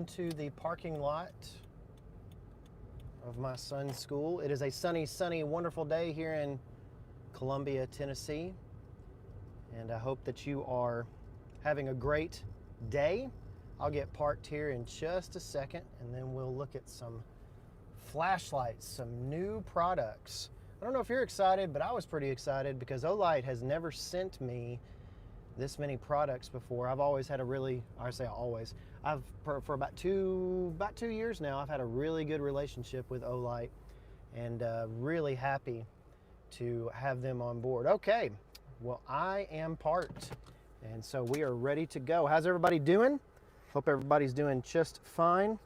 into the parking lot of my son's school. It is a sunny, wonderful day here in Columbia, Tennessee. And I hope that you are having a great day. I'll get parked here in just a second, and then we'll look at some flashlights, some new products. I don't know if you're excited, but I was pretty excited because Olight has never sent me this many products before. I've always had a really, for about two years now, I've had a really good relationship with Olight, and really happy to have them on board. Okay, well, I am parked, and so we are ready to go. How's everybody doing? Hope everybody's doing just fine.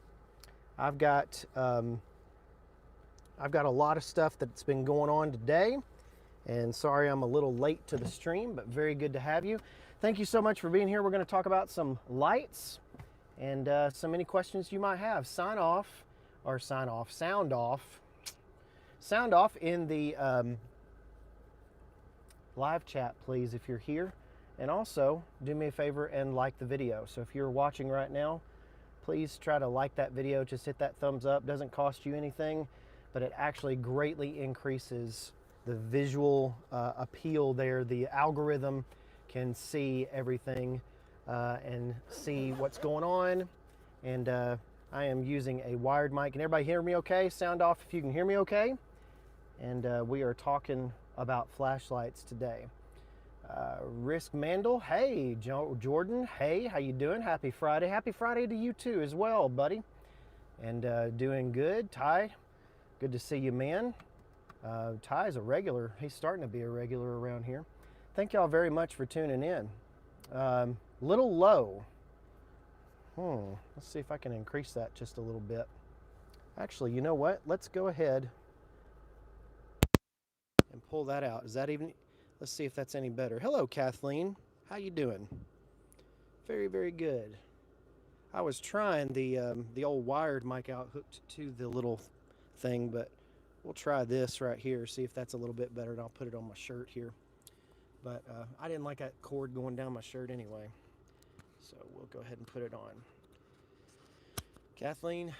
I've got a lot of stuff that's been going on today, and sorry I'm a little late to the stream, but very good to have you. Thank you so much for being here. We're going to talk about some lights and so many questions you might have. Sound off in the live chat, please, if you're here. And also, do me a favor and like the video. So if you're watching right now, please try to like that video. Just hit that thumbs up. Doesn't cost you anything, but it actually greatly increases the visual appeal there. The algorithm can see everything and see what's going on. And I am using a wired mic. Can everybody hear me okay? Sound off if you can hear me okay. And we are talking about flashlights today. Risk Mandel, hey. Jordan, hey, how you doing? Happy Friday. Happy Friday to you too as well, buddy. And doing good. Ty, good to see you, man. Ty's a regular. He's starting to be a regular around here. Thank y'all very much for tuning in. Little low. Let's see if I can increase that just a little bit. Actually, you know what? Let's go ahead and pull that out. Is that even... Let's see if that's any better. Hello, Kathleen. How you doing? Very, very good. I was trying the old wired mic out hooked to the little thing, but we'll try this right here, see if that's a little bit better, and I'll put it on my shirt here. But I didn't like that cord going down my shirt anyway, so we'll go ahead and put it on. Kathleen,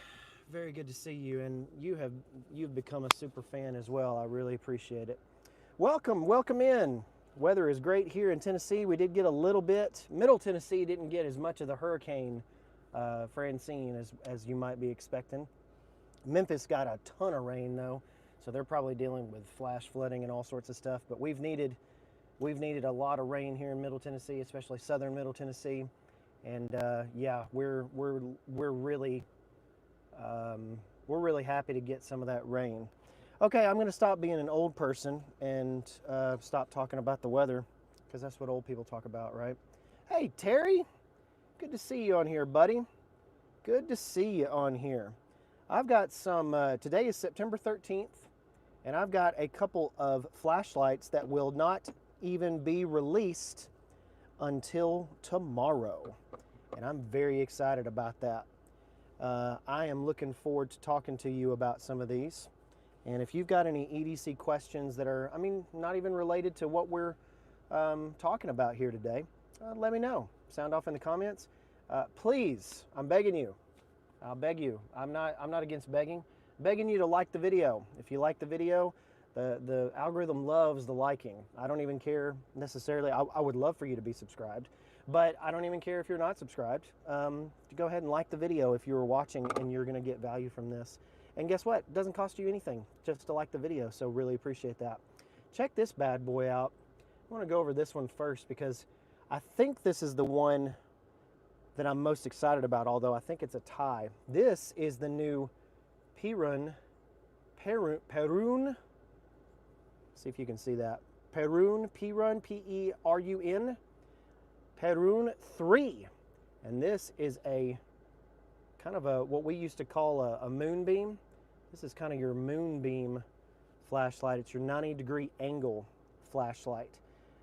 very good to see you, and you've become a super fan as well. I really appreciate it. Welcome in. Weather is great here in Tennessee. We did get a little bit. Middle Tennessee didn't get as much of the hurricane Francine as you might be expecting. Memphis got a ton of rain though, so they're probably dealing with flash flooding and all sorts of stuff. But we've needed a lot of rain here in Middle Tennessee, especially southern Middle Tennessee. And yeah, we're really happy to get some of that rain. Okay, I'm going to stop being an old person and stop talking about the weather, because that's what old people talk about, right? Hey, Terry, good to see you on here, buddy. Good to see you on here. I've got some, today is September 13th, and I've got a couple of flashlights that will not even be released until tomorrow, and I'm very excited about that. I am looking forward to talking to you about some of these. And if you've got any EDC questions that are, not even related to what we're talking about here today, let me know. Sound off in the comments. Please, I'm begging you. I'll beg you. I'm not against begging. Begging you to like the video. If you like the video, the algorithm loves the liking. I don't even care necessarily. I would love for you to be subscribed, but I don't even care if you're not subscribed. Go ahead and like the video if you were watching and you're going to get value from this. And guess what? It doesn't cost you anything just to like the video, so really appreciate that. Check this bad boy out. I want to go over this one first because I think this is the one that I'm most excited about, although I think it's a tie. This is the new Perun, see if you can see that. Perun, P-E-R-U-N, Perun 3. And this is a kind of what we used to call a moonbeam. This is kind of your moonbeam flashlight. It's your 90-degree angle flashlight.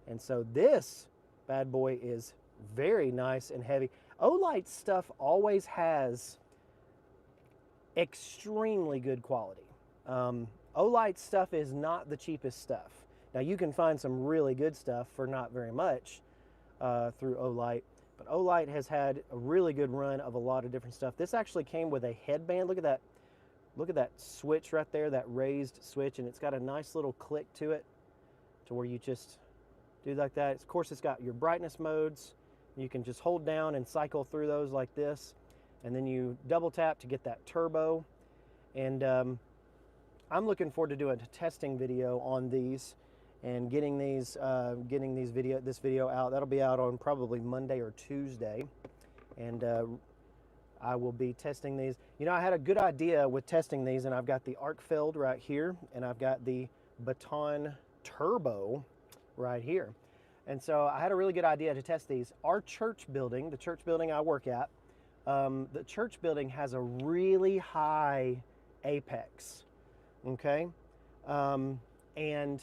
And so this bad boy is very nice and heavy. Olight stuff always has extremely good quality. Olight stuff is not the cheapest stuff. Now you can find some really good stuff for not very much through Olight, But Olight has had a really good run of a lot of different stuff. This actually came with a headband. Look at that. Look at that switch right there, that raised switch, and it's got a nice little click to it to where you just do like that. Of course, it's got your brightness modes. You can just hold down and cycle through those like this, and then you double tap to get that turbo. And I'm looking forward to doing a testing video on these and getting this video out. That'll be out on probably Monday or Tuesday, and I will be testing these. You know, I had a good idea with testing these, and I've got the Arkfeld right here, and I've got the Baton Turbo right here. And so I had a really good idea to test these. Our church building, the church building I work at, the church building has a really high apex, okay? And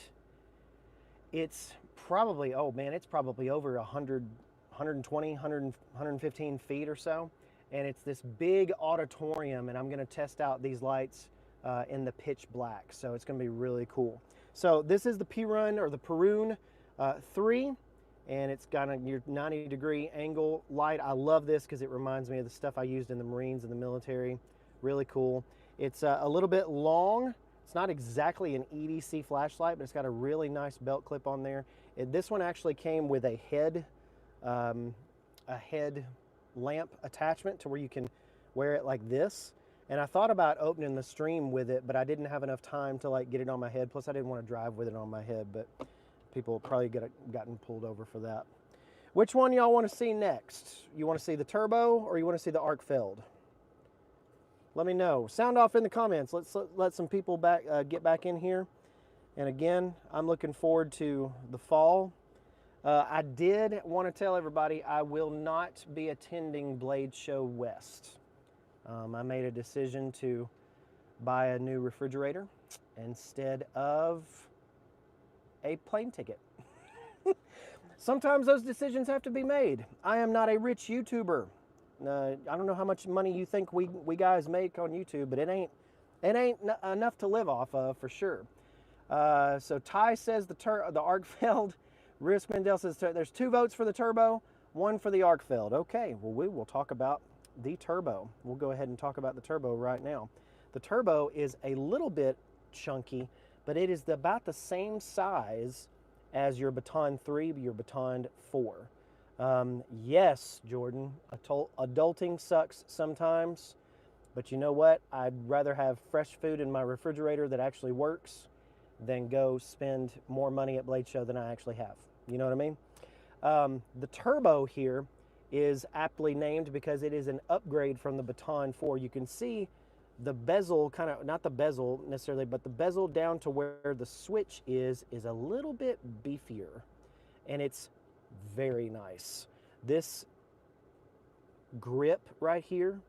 it's probably, oh man, it's probably over 100, 120, 100, 115 feet or so. And it's this big auditorium, and I'm gonna test out these lights in the pitch black. So it's gonna be really cool. So this is the Perun, or the Perun 3, and it's got your 90-degree angle light. I love this because it reminds me of the stuff I used in the Marines and the military. Really cool. It's a little bit long. It's not exactly an EDC flashlight, but it's got a really nice belt clip on there. This one actually came with a head lamp attachment to where you can wear it like this. And I thought about opening the stream with it, but I didn't have enough time to like get it on my head. Plus I didn't want to drive with it on my head, but people probably gotten pulled over for that. Which one y'all want to see next? You want to see the turbo or you want to see the Arkfeld? Let me know. Sound off in the comments. Let's let some people get back in here. And again, I'm looking forward to the fall. I did want to tell everybody I will not be attending Blade Show West. I made a decision to buy a new refrigerator instead of a plane ticket. Sometimes those decisions have to be made. I am not a rich YouTuber. I don't know how much money you think we guys make on YouTube, but it ain't enough to live off of for sure. So Ty says the Arkfeld. Risk Mendel says there's 2 votes for the turbo, 1 for the Arkfeld. Okay, well we will talk about the turbo. We'll go ahead and talk about the turbo right now. The turbo is a little bit chunky, but it is about the same size as your Baton 3, your Baton 4. Yes, Jordan, adulting sucks sometimes, but you know what? I'd rather have fresh food in my refrigerator that actually works than go spend more money at Blade Show than I actually have. You know what I mean? The turbo here is aptly named because it is an upgrade from the Baton 4. You can see the bezel, kind of, not the bezel necessarily, but the bezel down to where the switch is a little bit beefier, and it's very nice. This grip right here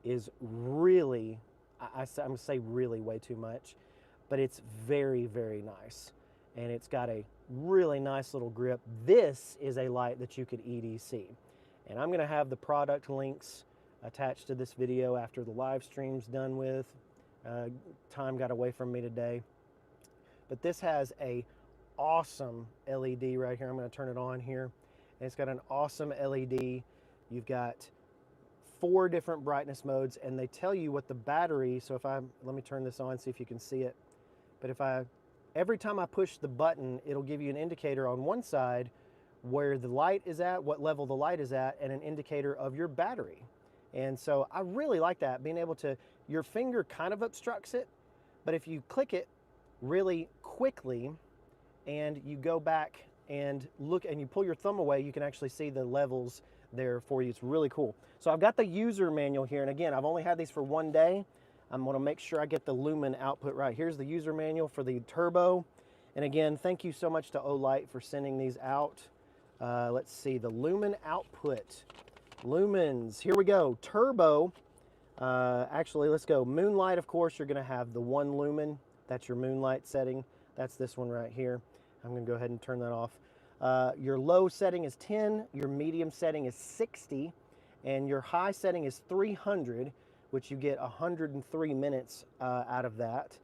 is really, I'm gonna say really way too much, but it's very, very nice. And it's got a really nice little grip. This is a light that you could EDC. And I'm gonna have the product links attached to this video after the live stream's done with. Time got away from me today. But this has a awesome LED right here. I'm gonna turn it on here. And it's got an awesome LED. You've got 4 different brightness modes, and they tell you what the battery, so let me turn this on, see if you can see it. But every time I push the button, it'll give you an indicator on one side where the light is at, what level the light is at, and an indicator of your battery. And so I really like that, being able to, your finger kind of obstructs it, but if you click it really quickly and you go back and look and you pull your thumb away, you can actually see the levels there for you. It's really cool. So I've got the user manual here, and again, I've only had these for 1 day. I'm gonna make sure I get the lumen output right. Here's the user manual for the turbo. And again, thank you so much to Olight for sending these out. Let's see, the lumen output. Lumens, here we go. Turbo, actually, let's go. Moonlight, of course, you're gonna have the 1 lumen. That's your moonlight setting. That's this one right here. I'm gonna go ahead and turn that off. Your low setting is 10, your medium setting is 60, and your high setting is 300, which you get 103 minutes out of that.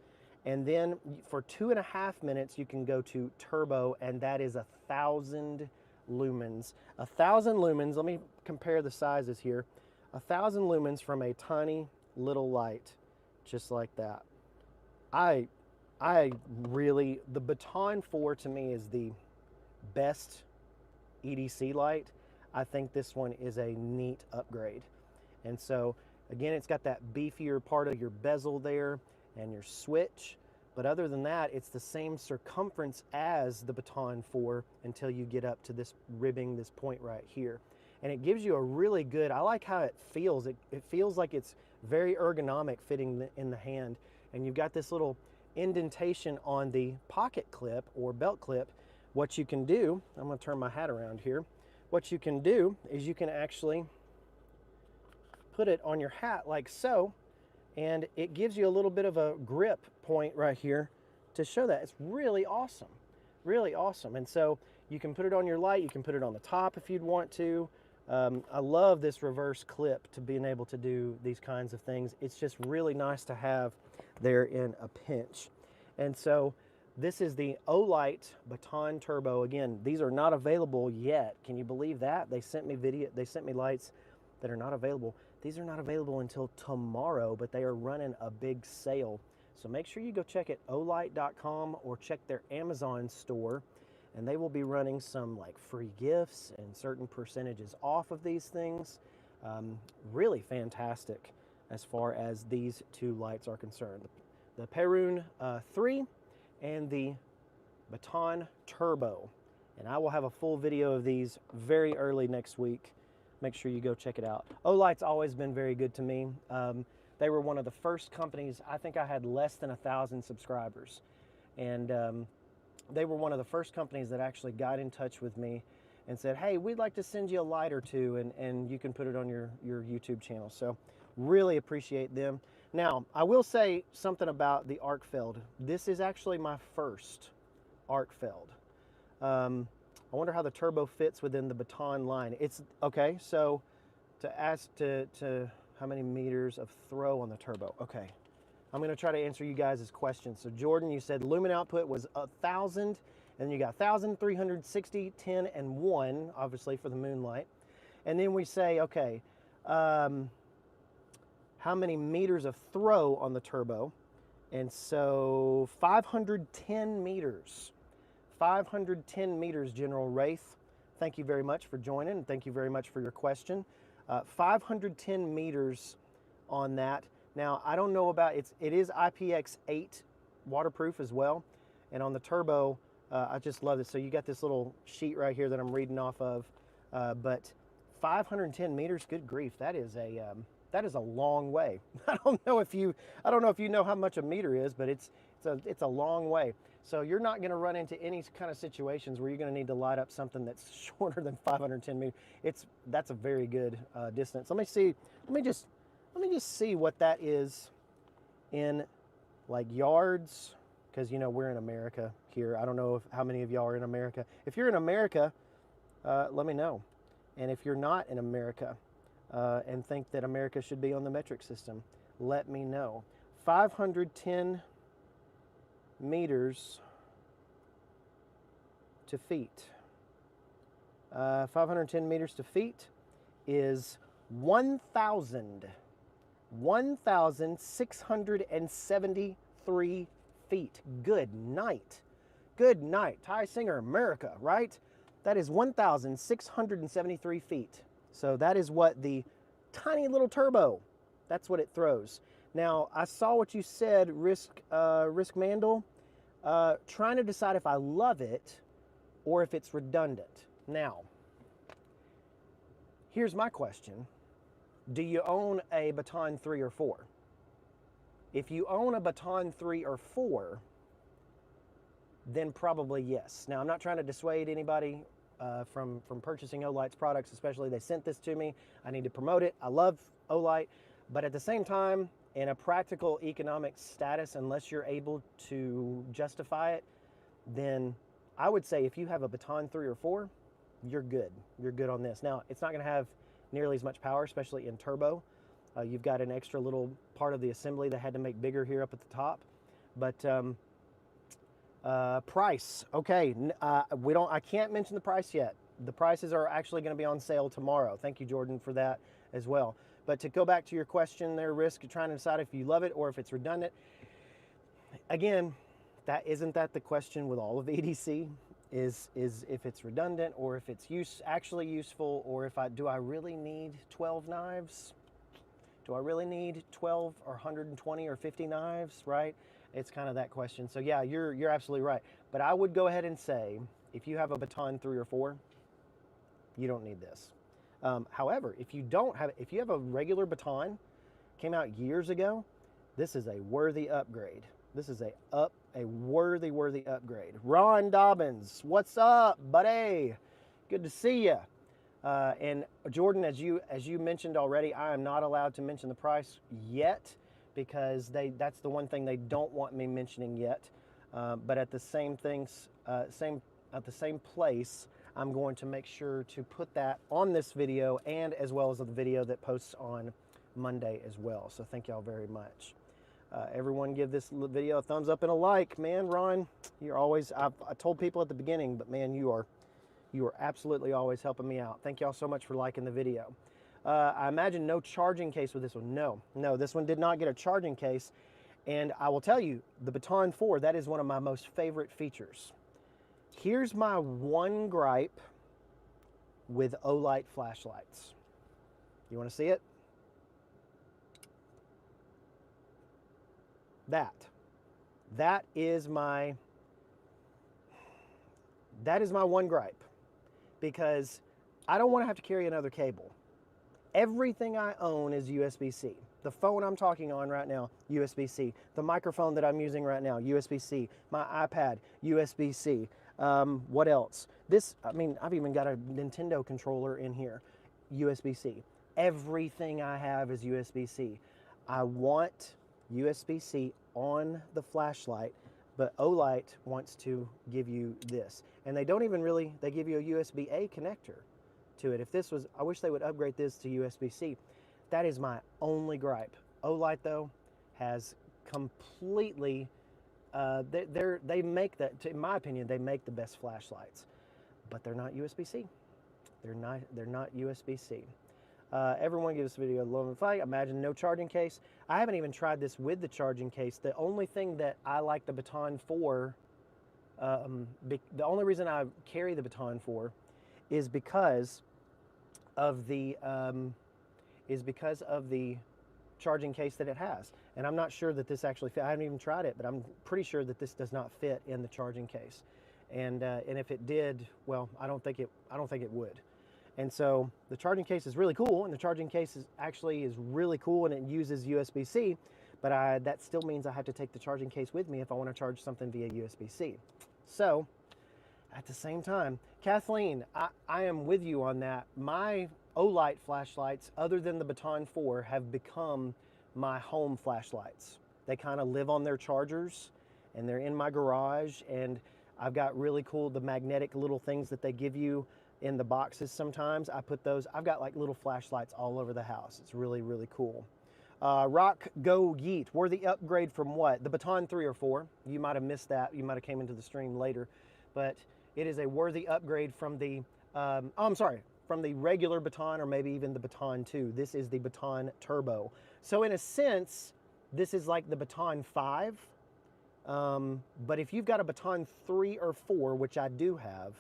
And then for 2.5 minutes, you can go to turbo, and that is 1,000 lumens. 1,000 lumens, let me compare the sizes here. 1,000 lumens from a tiny little light, just like that. I really, the Baton 4 to me is the best EDC light. I think this one is a neat upgrade. And so again, it's got that beefier part of your bezel there and your switch. But other than that, it's the same circumference as the Baton 4 until you get up to this ribbing, this point right here. And it gives you a really good, I like how it feels. It feels like it's very ergonomic fitting in the hand. And you've got this little indentation on the pocket clip or belt clip. What you can do, I'm gonna turn my hat around here. What you can do is you can actually put it on your hat like so, and it gives you a little bit of a grip point right here to show that. It's really awesome, really awesome. And so you can put it on your light, you can put it on the top if you'd want to. I love this reverse clip to being able to do these kinds of things. It's just really nice to have there in a pinch. And so this is the Olight Baton Turbo. Again, these are not available yet. Can you believe that? They sent me lights that are not available. These are not available until tomorrow, but they are running a big sale. So make sure you go check it, olight.com, or check their Amazon store, and they will be running some like free gifts and certain percentages off of these things. Really fantastic as far as these two lights are concerned. The Perun 3 and the Baton Turbo. And I will have a full video of these very early next week. Make sure you go check it out. Olight's always been very good to me. They were one of the first companies, I think I had less than 1,000 subscribers. And they were one of the first companies that actually got in touch with me and said, hey, we'd like to send you a light or two, and you can put it on your YouTube channel. So really appreciate them. Now, I will say something about the Arkfeld. This is actually my first Arkfeld. I wonder how the turbo fits within the Baton line. It's okay, so to ask to how many meters of throw on the turbo. Okay, I'm gonna try to answer you guys' questions. So Jordan, you said lumen output was 1,000, and then you got 1,000, 360, 10, and 1, obviously for the moonlight. And then we say, okay, how many meters of throw on the turbo? And so 510 meters. 510 meters, General Wraith. Thank you very much for joining, and thank you very much for your question. 510 meters on that. Now, I don't know about, it is IPX8 waterproof as well. And on the turbo, I just love it. So you got this little sheet right here that I'm reading off of. But 510 meters, good grief, that is a long way. I don't know if you know how much a meter is, but it's a long way. So you're not going to run into any kind of situations where you're going to need to light up something that's shorter than 510 meters. That's a very good distance. Let me just see what that is in like yards, because you know we're in America here. I don't know how many of y'all are in America. If you're in America, let me know. And if you're not in America and think that America should be on the metric system, let me know. 510 meters to feet. 510 meters to feet is 1,673 feet. Good night. Good night. Ty Singer, America, right? That is 1,673 feet. So that is what the tiny little turbo, that's what it throws. Now, I saw what you said, Risk Mandel, trying to decide if I love it or if it's redundant. Now, here's my question. Do you own a Baton 3 or 4? If you own a Baton 3 or 4, then probably yes. Now, I'm not trying to dissuade anybody from purchasing Olight's products, especially they sent this to me. I need to promote it. I love Olight, but at the same time, in a practical economic status, unless you're able to justify it, then I would say if you have a Baton 3 or 4, you're good. You're good on this. Now, it's not going to have nearly as much power, especially in turbo. You've got an extra little part of the assembly that had to make bigger here up at the top. But price, okay, I can't mention the price yet. the prices are actually going to be on sale tomorrow. Thank you, Jordan, for that as well. But to go back to your question there, Risk, trying to decide if you love it or if it's redundant. Again, isn't that the question with all of EDC? Is if it's redundant or if it's actually useful, or if do I really need 12 knives? Do I really need 12 or 120 or 50 knives, right? It's kind of that question. So yeah, you're absolutely right. But I would go ahead and say, if you have a Baton 3 or 4, you don't need this. However, if you have a regular Baton, came out years ago, this is a worthy upgrade. This is a worthy upgrade. Ron Dobbins, what's up, buddy? Good to see you. And Jordan, as you mentioned already, I am not allowed to mention the price yet because that's the one thing they don't want me mentioning yet. But at the same place, I'm going to make sure to put that on this video and as well as the video that posts on Monday as well. So thank y'all very much. Everyone give this video a thumbs up and a like. Man, Ron, you're always, I told people at the beginning, but man, you are absolutely always helping me out. Thank y'all so much for liking the video. I imagine no charging case with this one. No, this one did not get a charging case. And I will tell you, the Baton 4, that is one of my most favorite features. Here's my one gripe with Olight flashlights. You want to see it? That is my one gripe, because I don't want to have to carry another cable. Everything I own is USB-C. The phone I'm talking on right now, USB-C. The microphone that I'm using right now, USB-C. My iPad, USB-C. What else? I've even got a Nintendo controller in here, USB-C. Everything I have is USB-C. I want USB-C on the flashlight, but Olight wants to give you this. And they don't even really, they give you a USB-A connector to it. I wish they would upgrade this to USB-C. That is my only gripe. Olight, though, has completely, they make that, in my opinion, they make the best flashlights, but they're not USB-C. They're not USB-C. Everyone give this video a love and fight. Imagine no charging case. I haven't even tried this with the charging case. The only thing that I like the Baton 4, the only reason I carry the Baton 4 is because of the charging case that it has. And I'm not sure that this actually fit. I haven't even tried it, but I'm pretty sure that this does not fit in the charging case. And if it did, well, I don't think it would. And so the charging case is really cool, and the charging case is really cool, and it uses USB-C, but that still means I have to take the charging case with me if I want to charge something via USB-C. So at the same time, Kathleen, I am with you on that. My Olight flashlights, other than the Baton 4, have become my home flashlights. They kind of live on their chargers, and they're in my garage, and I've got really cool, the magnetic little things that they give you in the boxes sometimes. I put those, I've got like little flashlights all over the house. It's really, really cool. Rock Go Yeet, worthy upgrade from what? The Baton 3 or 4. You might have missed that. You might have came into the stream later. But it is a worthy upgrade from the, from the regular Baton, or maybe even the Baton 2. This is the Baton Turbo. So in a sense, this is like the Baton 5. But if you've got a Baton 3 or 4, which I do have,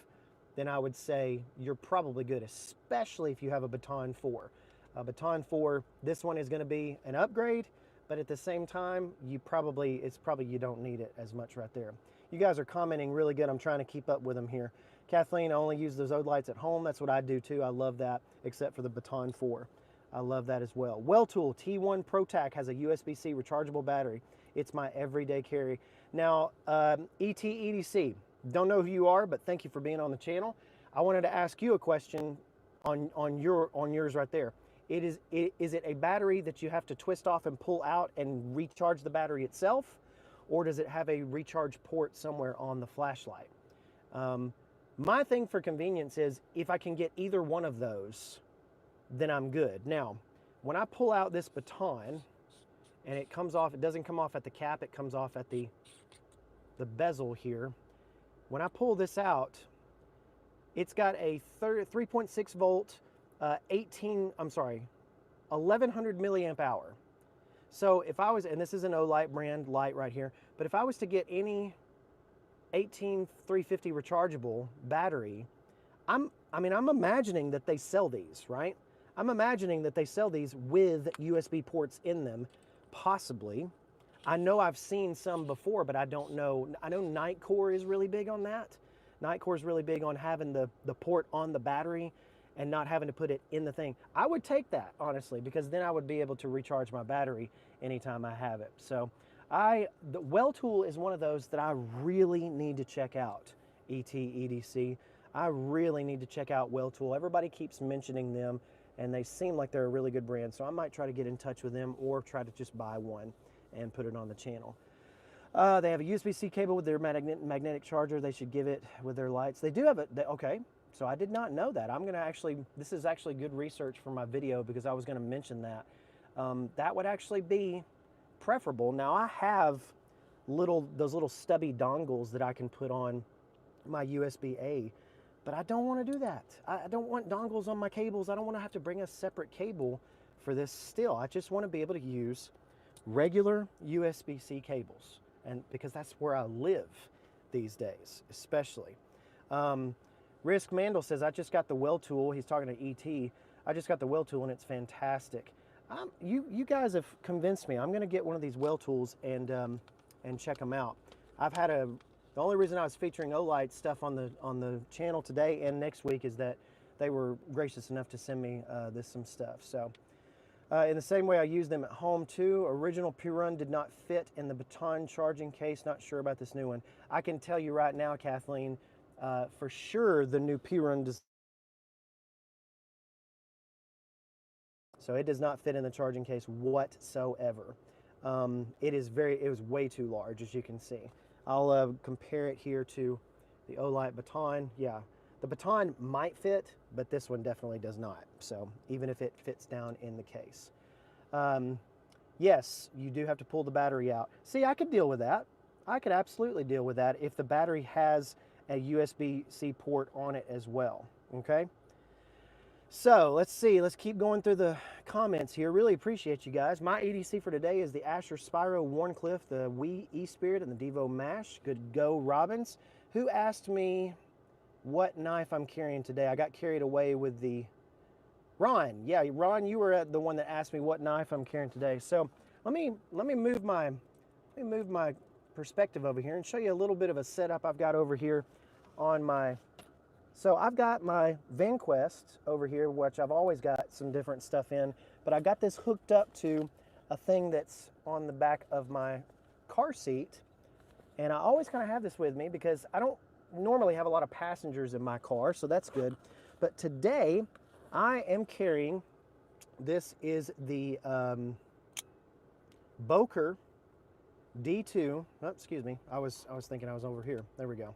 then I would say you're probably good, especially if you have a Baton 4. A Baton 4, this one is going to be an upgrade, but at the same time, it's probably you don't need it as much right there. You guys are commenting really good. I'm trying to keep up with them here. Kathleen, I only use those Olights at home. That's what I do too. I love that, except for the Baton 4. I love that as well. Welltool T1 ProTac has a USB-C rechargeable battery. It's my everyday carry. Now, ETEDC. Don't know who you are, but thank you for being on the channel. I wanted to ask you a question on yours right there. Is it a battery that you have to twist off and pull out and recharge the battery itself, or does it have a recharge port somewhere on the flashlight? My thing for convenience is if I can get either one of those, then I'm good. Now, when I pull out this Baton and it comes off, it doesn't come off at the cap, it comes off at the bezel here. When I pull this out, It's got a 3.6 volt, 1100 milliamp hour. So if I was, and this is an Olight brand light right here, but if I was to get any 18350 rechargeable battery, I'm imagining that they sell these, right? I'm imagining that they sell these with USB ports in them, possibly. I know I've seen some before, but I don't know. I know Nightcore is really big on that. Nightcore is really big on having the port on the battery and not having to put it in the thing. I would take that, honestly, because then I would be able to recharge my battery anytime I have it. So the Well Tool is one of those that I really need to check out, EDC. I really need to check out Well Tool. Everybody keeps mentioning them, and they seem like they're a really good brand. So I might try to get in touch with them or try to just buy one and put it on the channel. They have a USB-C cable with their magnetic charger. They should give it with their lights. They do have it. Okay, so I did not know that. I'm going to actually, this is actually good research for my video because I was going to mention that. That would actually be preferable. Now I have those little stubby dongles that I can put on my USB-A, but I don't want to do that. I don't want dongles on my cables. I don't want to have to bring a separate cable for this still. I just want to be able to use regular USB-C cables, and because that's where I live these days, especially. Risk Mandel says, I just got the Well Tool. He's talking to ET. I just got the Well Tool and it's fantastic. You guys have convinced me. I'm going to get one of these Well Tools and check them out. The only reason I was featuring Olight stuff on the channel today and next week is that they were gracious enough to send me some stuff. So in the same way I use them at home too. Original Perun did not fit in the Baton charging case. Not sure about this new one. I can tell you right now, Kathleen, for sure the new Perun does. So it does not fit in the charging case whatsoever. It was way too large, as you can see. I'll compare it here to the Olight Baton. Yeah, the Baton might fit, but this one definitely does not. So even if it fits down in the case. Yes, you do have to pull the battery out. See, I could deal with that. I could absolutely deal with that if the battery has a USB-C port on it as well, okay? So let's see, let's keep going through the comments here. Really appreciate you guys. My EDC for today is the Asher Spyro Warncliffe, the Wii E-Spirit, and the Devo Mash. Good go, Robbins. Who asked me what knife I'm carrying today? I got carried away with the Ron. Yeah, Ron, you were the one that asked me what knife I'm carrying today. So let me move my perspective over here and show you a little bit of a setup I've got over here on my. So I've got my VanQuest over here, which I've always got some different stuff in, but I got this hooked up to a thing that's on the back of my car seat, and I always kind of have this with me because I don't normally have a lot of passengers in my car, so that's good. But today I am carrying, this is the Boker D2. Oh, excuse me, I was thinking I was over here. There we go.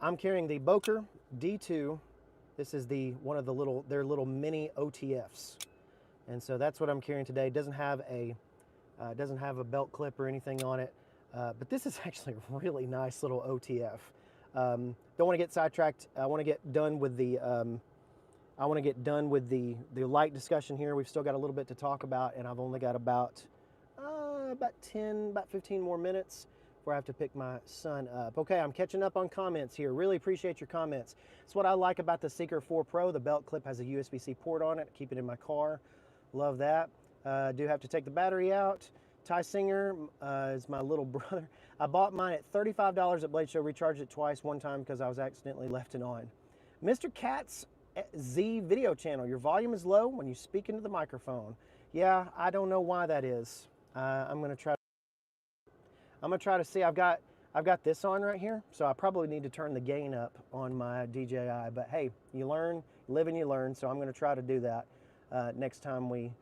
I'm carrying the Boker D2. This is one of their little mini OTFs, and so that's what I'm carrying today. It doesn't have a belt clip or anything on it, but this is actually a really nice little OTF. Don't want to get sidetracked. I want to get done with the light discussion here. We've still got a little bit to talk about, and I've only got about 15 more minutes before I have to pick my son up. Okay, I'm catching up on comments here. Really appreciate your comments. It's what I like about the Seeker 4 Pro. The belt clip has a USB-C port on it. Keep it in my car. Love that. Do have to take the battery out. Ty Singer is my little brother. I bought mine at $35 at Blade Show. Recharged it twice, one time because I was accidentally left it on. Mr. Cat's Z video channel. Your volume is low when you speak into the microphone. Yeah, I don't know why that is. I'm gonna try to see. I've got this on right here, so I probably need to turn the gain up on my DJI. But hey, you learn, live and you learn. So I'm gonna try to do that next time we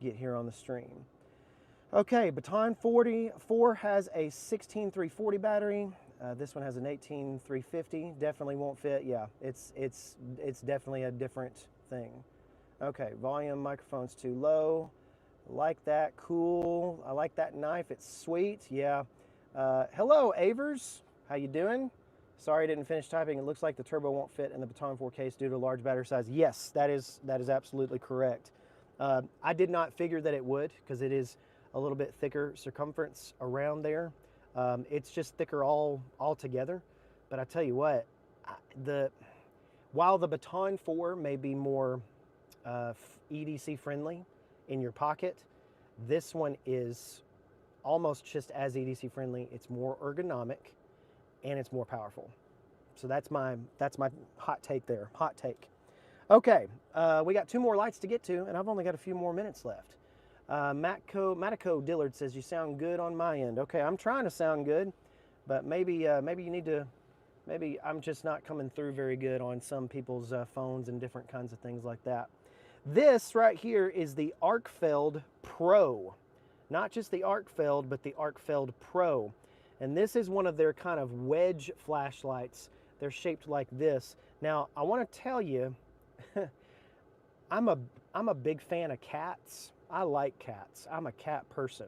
get here on the stream. Okay, Baton 44 has a 16340 battery. This one has an 18350. Definitely won't fit. Yeah, it's definitely a different thing. Okay, volume, microphone's too low. Like that, cool. I like that knife, it's sweet. Yeah. Hello, Avers. How you doing? Sorry, I didn't finish typing. It looks like the turbo won't fit in the Baton 4 case due to large battery size. Yes, that is absolutely correct. I did not figure that it would, because it is a little bit thicker circumference around there. It's just thicker all together. But I tell you what, while the Baton 4 may be more EDC friendly in your pocket, this one is almost just as EDC friendly. It's more ergonomic and it's more powerful. So that's my hot take there. Hot take. Okay, we got 2 more lights to get to, and I've only got a few more minutes left. Matico Dillard says, you sound good on my end. Okay, I'm trying to sound good, but maybe you need to, maybe I'm just not coming through very good on some people's phones and different kinds of things like that. This right here is the Arkfeld Pro. Not just the Arkfeld, but the Arkfeld Pro. And this is one of their kind of wedge flashlights. They're shaped like this. Now, I want to tell you, I'm a big fan of cats. I like cats. I'm a cat person.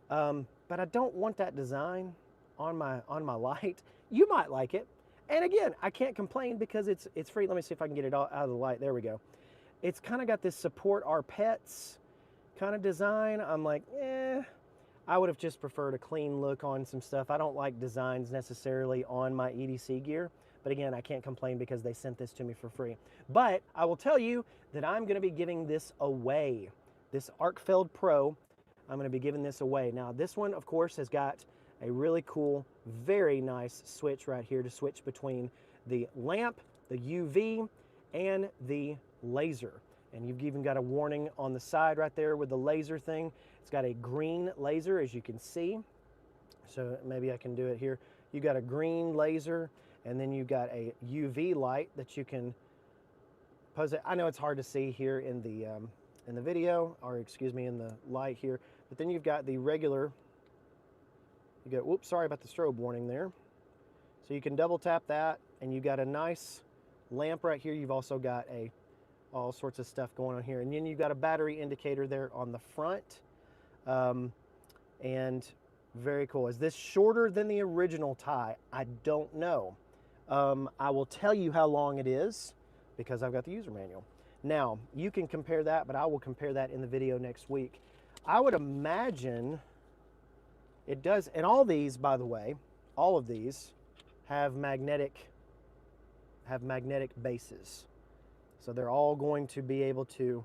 But I don't want that design on my light. You might like it. And again, I can't complain because it's free. Let me see if I can get it all out of the light. There we go. It's kind of got this support our pets kind of design. I'm like, I would have just preferred a clean look on some stuff. I don't like designs necessarily on my EDC gear, but again, I can't complain because they sent this to me for free. But I will tell you that I'm going to be giving this away. This Arkfeld Pro, I'm going to be giving this away. Now, this one, of course, has got a really cool, very nice switch right here to switch between the lamp, the UV, and the laser. And you've even got a warning on the side right there with the laser thing. It's got a green laser, as you can see. So maybe I can do it here. You got a green laser, and then you got a UV light that you can pose it. I know it's hard to see here in the video, or excuse me, in the light here. But then you've got the regular. You got, whoops, sorry about the strobe warning there. So you can double tap that, and you got a nice lamp right here. You've also got all sorts of stuff going on here. And then you've got a battery indicator there on the front. And very cool. Is this shorter than the original tie? I don't know. I will tell you how long it is because I've got the user manual. Now, you can compare that, but I will compare that in the video next week. I would imagine it does, and all these, by the way, all of these have magnetic bases. So they're all going to be able to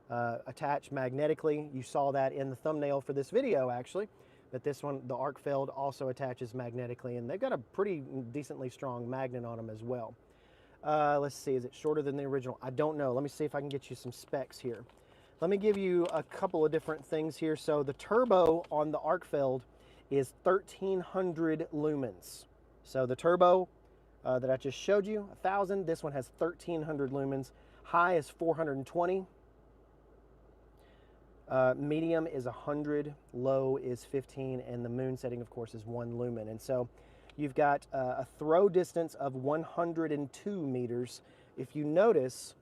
attach magnetically. You saw that in the thumbnail for this video, actually. But this one, the Arkfeld, also attaches magnetically, and they've got a pretty decently strong magnet on them as well. Let's see, is it shorter than the original? I don't know. Let me see if I can get you some specs here. Let me give you a couple of different things here. So the turbo on the Arkfeld is 1,300 lumens. So the turbo that I just showed you, 1,000. This one has 1,300 lumens. High is 420. Medium is 100. Low is 15. And the moon setting, of course, is 1 lumen. And so you've got a throw distance of 102 meters. If you notice,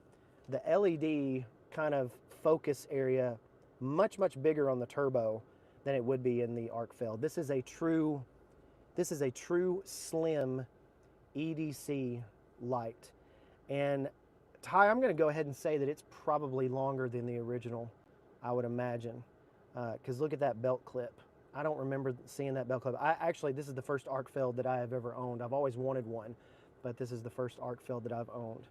the LED kind of focus area much bigger on the turbo than it would be in the Arkfeld. This is a true slim EDC light. And Ty, I'm going to go ahead and say that it's probably longer than the original, I would imagine, because look at that belt clip. I don't remember seeing that belt clip. Actually, this is the first Arkfeld that I have ever owned. I've always wanted one, but this is the first Arkfeld that I've owned.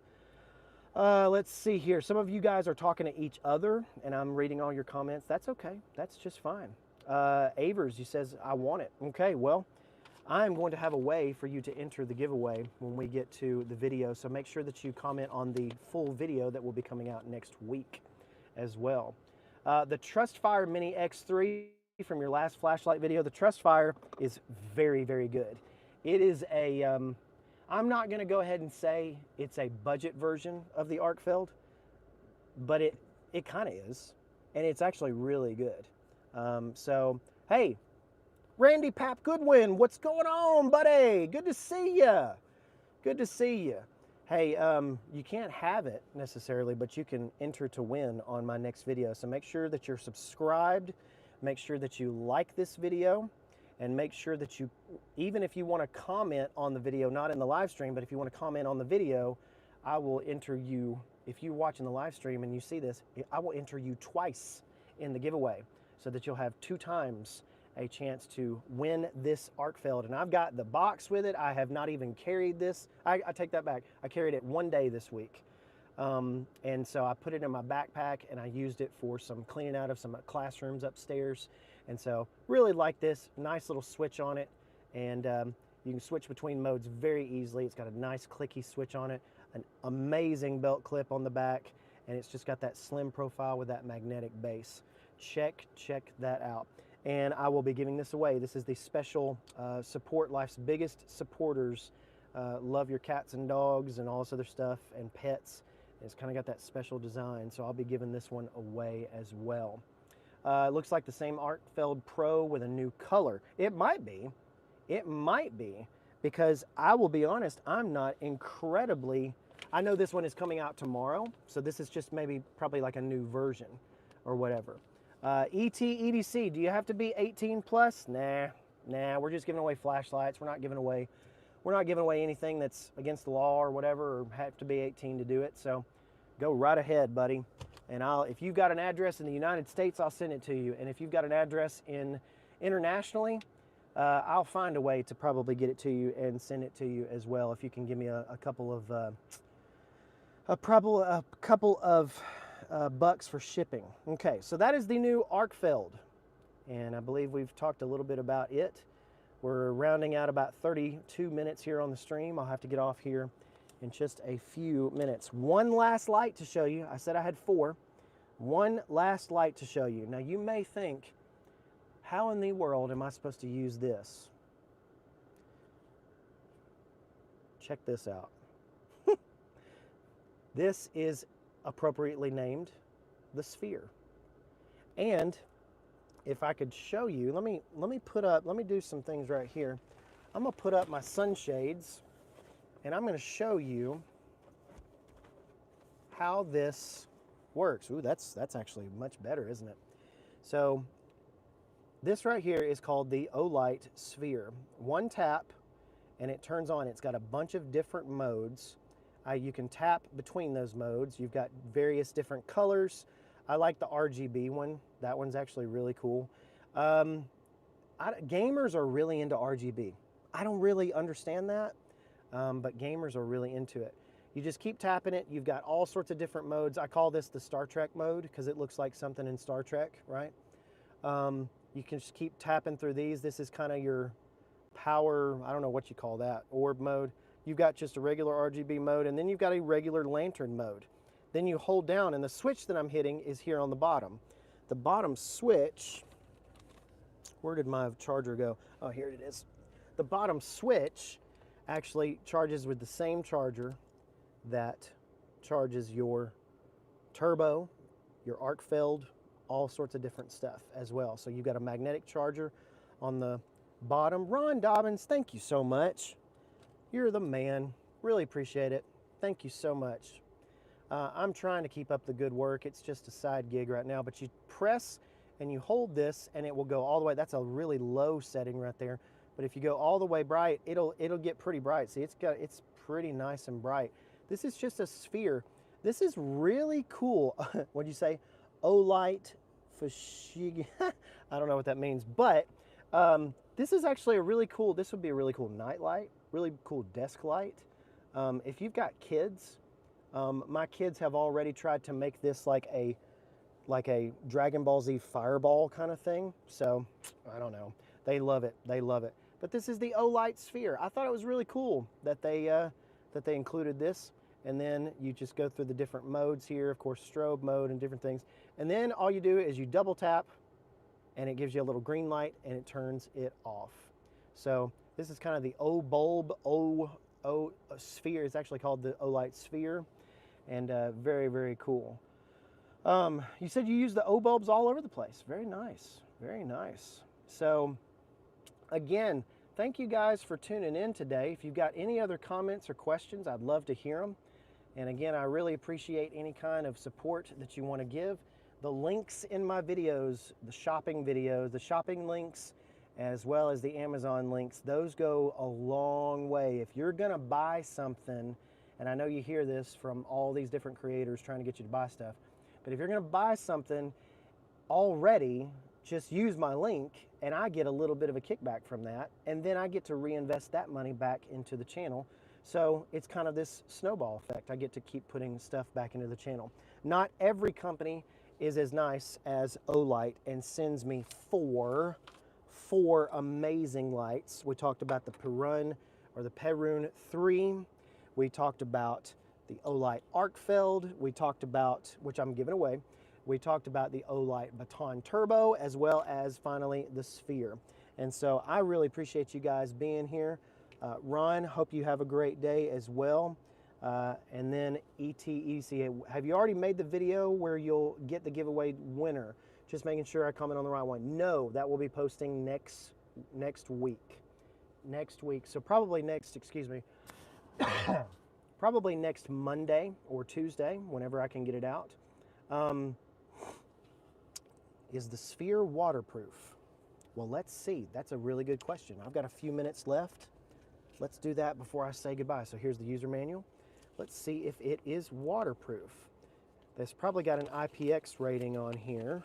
Let's see here. Some of you guys are talking to each other, and I'm reading all your comments. That's okay. That's just fine. Avers, you says, I want it. Okay, well, I'm going to have a way for you to enter the giveaway when we get to the video, so make sure that you comment on the full video that will be coming out next week as well. The Trustfire Mini X3 from your last flashlight video, the Trustfire is very good. It is a, I'm not going to go ahead and say it's a budget version of the Arkfeld, but it kind of is, and it's actually really good. So, hey, Randy Pap Goodwin, what's going on, buddy? Good to see you. Good to see you. Hey, you can't have it necessarily, but you can enter to win on my next video. So make sure that you're subscribed. Make sure that you like this video. and make sure that you, even if you want to comment on the video, not in the live stream, but if you want to comment on the video, I will enter you. If you're watching the live stream and you see this, I will enter you twice in the giveaway so that you'll have 2 times a chance to win this Arkfeld. And I've got the box with it. I have not even carried this. I take that back. I carried it 1 day this week. And so I put it in my backpack and I used it for some cleaning out of some classrooms upstairs. And so really like this, nice little switch on it. And you can switch between modes very easily. It's got a nice clicky switch on it, an amazing belt clip on the back, and it's just got that slim profile with that magnetic base. Check that out. And I will be giving this away. This is the special support, life's biggest supporters. Love your cats and dogs and all this other stuff and pets. It's kind of got that special design, so I'll be giving this one away as well. It looks like the same Arkfeld Pro with a new color. It might be, because I will be honest, I'm not incredibly, I know this one is coming out tomorrow, so this is just maybe probably like a new version or whatever. EDC, do you have to be 18 plus? Nah, we're just giving away flashlights. We're not giving away anything that's against the law or whatever, or have to be 18 to do it. So go right ahead, buddy. And if you've got an address in the United States, I'll send it to you. And if you've got an address internationally, I'll find a way to probably get it to you and send it to you as well. If you can give me a couple of bucks for shipping. Okay, so that is the new Arkfeld, and I believe we've talked a little bit about it. We're rounding out about 32 minutes here on the stream. I'll have to get off here in just a few minutes. One last light to show you. I said I had 4. One last light to show you. Now you may think, how in the world am I supposed to use this? Check this out. This is appropriately named the sphere. And if I could show you, let me do some things right here. I'm gonna put up my sunshades and I'm gonna show you how this works. Ooh, that's actually much better, isn't it? So this right here is called the Olight sphere. One tap and it turns on. It's got a bunch of different modes. You can tap between those modes. You've got various different colors. I like the RGB one. That one's actually really cool. Gamers are really into RGB. I don't really understand that, but gamers are really into it. You just keep tapping it. You've got all sorts of different modes. I call this the Star Trek mode because it looks like something in Star Trek, right? You can just keep tapping through these. This is kind of your power, I don't know what you call that, orb mode. You've got just a regular RGB mode, and then you've got a regular lantern mode. Then you hold down, and the switch that I'm hitting is here on the bottom. The bottom switch, where did my charger go? Oh, here it is. The bottom switch actually charges with the same charger that charges your turbo, your Arkfeld, all sorts of different stuff as well. So you've got a magnetic charger on the bottom. Ron Dobbins, thank you so much. You're the man. Really appreciate it. Thank you so much. I'm trying to keep up the good work. It's just a side gig right now, but you press and you hold this and it will go all the way. That's a really low setting right there. But if you go all the way bright, it'll get pretty bright. See, it's pretty nice and bright. This is just a sphere. This is really cool. What'd you say? Olight Fashig. I don't know what that means, but this is actually a really cool, this would be a really cool night light, really cool desk light. If you've got kids, my kids have already tried to make this like a Dragon Ball Z fireball kind of thing. So I don't know. They love it. They love it. But this is the Olight sphere. I thought it was really cool that they included this. And then you just go through the different modes here, of course, strobe mode and different things. And then all you do is you double tap and it gives you a little green light and it turns it off. So this is kind of the O-bulb, O sphere. It's actually called the Olight sphere, and very, very cool. You said you use the O-bulbs all over the place. Very nice, very nice. So again, thank you guys for tuning in today. If you've got any other comments or questions, I'd love to hear them. And again, I really appreciate any kind of support that you want to give. The links in my videos, the shopping videos, the shopping links, as well as the Amazon links. Those go a long way. If you're gonna buy something, and I know you hear this from all these different creators trying to get you to buy stuff, but if you're gonna buy something already, just use my link and I get a little bit of a kickback from that, and then I get to reinvest that money back into the channel. So it's kind of this snowball effect. I get to keep putting stuff back into the channel. Not every company is as nice as Olight and sends me four amazing lights. We talked about the Perun or the Perun 3. We talked about the Olight Arkfeld. We talked about, which I'm giving away, we talked about the Olight Baton Turbo, as well as finally the Sphere. And so I really appreciate you guys being here. Ron, hope you have a great day as well. And then ETEC, have you already made the video where you'll get the giveaway winner? Just making sure I comment on the right one. No, that will be posting next week. Next week. So probably next, excuse me, probably next Monday or Tuesday, whenever I can get it out. Is the Sphere waterproof? Well, let's see. That's a really good question. I've got a few minutes left. Let's do that before I say goodbye. So here's the user manual. Let's see if it is waterproof. It's probably got an IPX rating on here.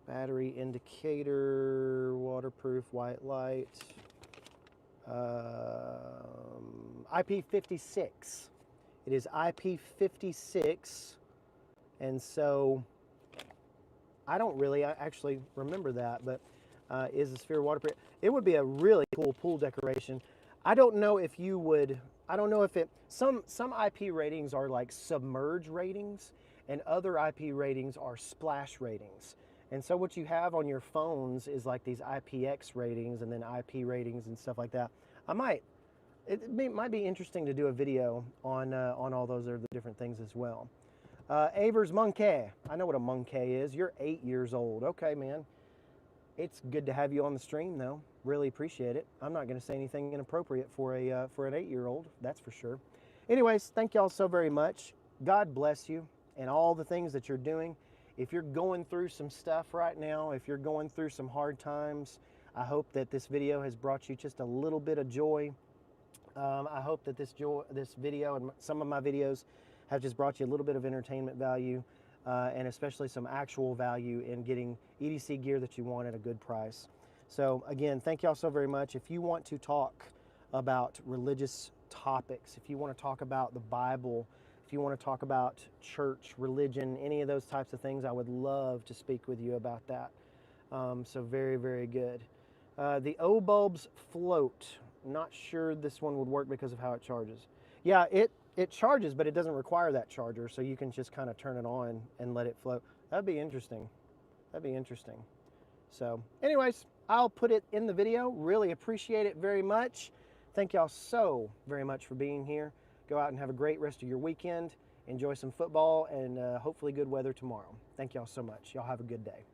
Battery indicator, waterproof, white light. IP56. It is IP56. And so I don't really actually remember that, but is the Sphere waterproof? It would be a really cool pool decoration. I don't know if you would, I don't know if it, some IP ratings are like submerge ratings and other IP ratings are splash ratings. And so what you have on your phones is like these IPX ratings and then IP ratings and stuff like that. It might be interesting to do a video on all those other different things as well. Avers Monkey, I know what a monkey is. You're 8 years old. Okay, man. It's good to have you on the stream, though. Really appreciate it. I'm not going to say anything inappropriate for an 8-year-old, that's for sure. Anyways, thank y'all so very much. God bless you and all the things that you're doing. If you're going through some stuff right now, if you're going through some hard times, I hope that this video has brought you just a little bit of joy. I hope that this video and some of my videos have just brought you a little bit of entertainment value, and especially some actual value in getting EDC gear that you want at a good price. So again, thank y'all so very much. If you want to talk about religious topics, if you want to talk about the Bible, if you want to talk about church, religion, any of those types of things, I would love to speak with you about that. So very, very good. The O bulbs float. Not sure this one would work because of how it charges. Yeah, it charges, but it doesn't require that charger, so you can just kind of turn it on and let it float. That'd be interesting. That'd be interesting. So anyways, I'll put it in the video. Really appreciate it very much. Thank y'all so very much for being here. Go out and have a great rest of your weekend. Enjoy some football and hopefully good weather tomorrow. Thank y'all so much. Y'all have a good day.